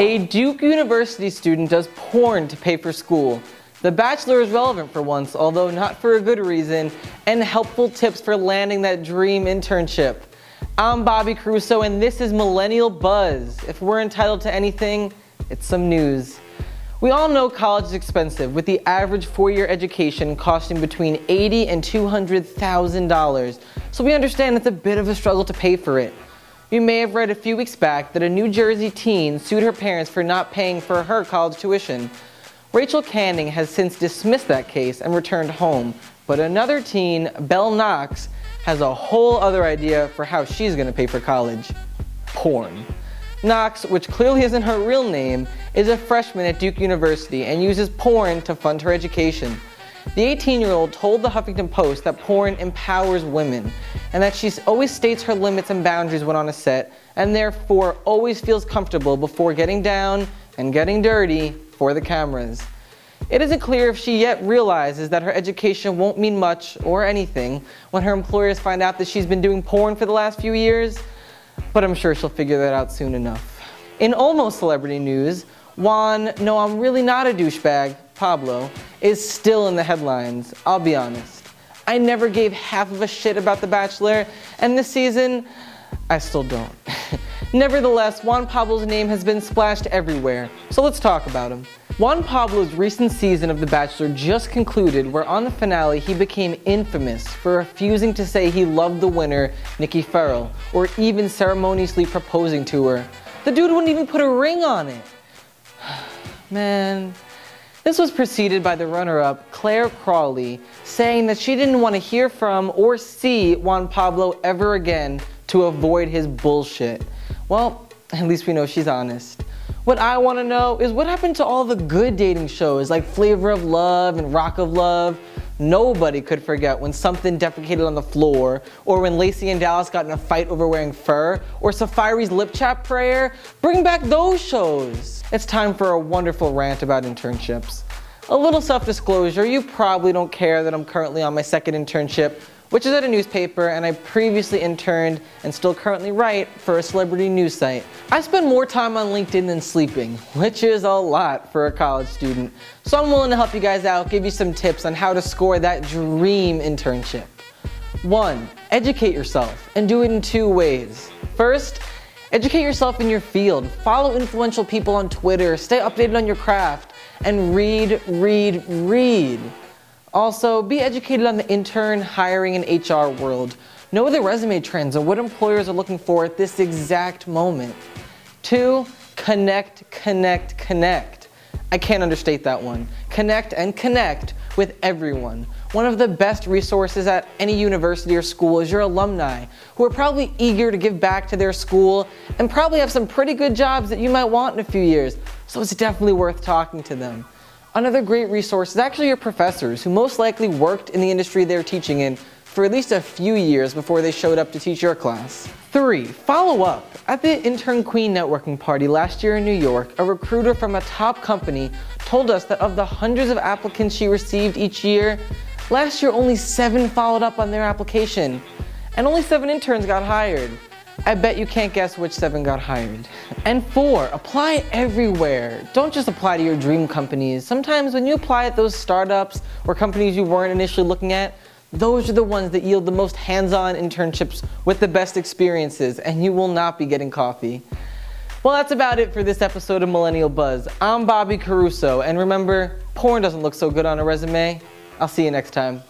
A Duke University student does porn to pay for school. The Bachelor is relevant for once, although not for a good reason, and helpful tips for landing that dream internship. I'm Bobby Caruso, and this is Millennial Buzz. If we're entitled to anything, it's some news. We all know college is expensive, with the average four-year education costing between $80,000 and $200,000, so we understand it's a bit of a struggle to pay for it. You may have read a few weeks back that a New Jersey teen sued her parents for not paying for her college tuition. Rachel Canning has since dismissed that case and returned home, but another teen, Belle Knox, has a whole other idea for how she's going to pay for college. Porn. Knox, which clearly isn't her real name, is a freshman at Duke University and uses porn to fund her education. The 18-year-old told the Huffington Post that porn empowers women and that she always states her limits and boundaries when on a set and therefore always feels comfortable before getting down and getting dirty for the cameras. It isn't clear if she yet realizes that her education won't mean much or anything when her employers find out that she's been doing porn for the last few years, but I'm sure she'll figure that out soon enough. In almost celebrity news, Juan, no, I'm really not a douchebag, Pablo, is still in the headlines, I'll be honest. I never gave half of a shit about The Bachelor, and this season, I still don't. Nevertheless, Juan Pablo's name has been splashed everywhere, so let's talk about him. Juan Pablo's recent season of The Bachelor just concluded, where on the finale he became infamous for refusing to say he loved the winner, Nikki Farrell, or even ceremoniously proposing to her. The dude wouldn't even put a ring on it. Man. This was preceded by the runner-up, Claire Crawley, saying that she didn't want to hear from or see Juan Pablo ever again to avoid his bullshit. Well, at least we know she's honest. What I want to know is what happened to all the good dating shows like Flavor of Love and Rock of Love? Nobody could forget when something defecated on the floor, or when Lacey and Dallas got in a fight over wearing fur, or Safari's lip chat prayer. Bring back those shows. It's time for a wonderful rant about internships. A little self-disclosure, you probably don't care that I'm currently on my second internship, which is at a newspaper, and I previously interned and still currently write for a celebrity news site. I spend more time on LinkedIn than sleeping, which is a lot for a college student. So I'm willing to help you guys out, give you some tips on how to score that dream internship. 1. Educate yourself, and do it in two ways. First, educate yourself in your field. Follow influential people on Twitter, stay updated on your craft, and read. Also, be educated on the intern, hiring, and HR world. Know the resume trends and what employers are looking for at this exact moment. 2. Connect. I can't understate that one. Connect with everyone. One of the best resources at any university or school is your alumni, who are probably eager to give back to their school and probably have some pretty good jobs that you might want in a few years, so it's definitely worth talking to them. Another great resource is actually your professors, who most likely worked in the industry they're teaching in for at least a few years before they showed up to teach your class. 3. Follow up. At the Intern Queen networking party last year in New York, a recruiter from a top company told us that of the hundreds of applicants she received each year, last year only 7 followed up on their application, and only 7 interns got hired. I bet you can't guess which 7 got hired. And 4, apply everywhere. Don't just apply to your dream companies. Sometimes when you apply at those startups or companies you weren't initially looking at, those are the ones that yield the most hands-on internships with the best experiences, and you will not be getting coffee. Well, that's about it for this episode of Millennial Buzz. I'm Bobby Caruso, and remember, porn doesn't look so good on a resume. I'll see you next time.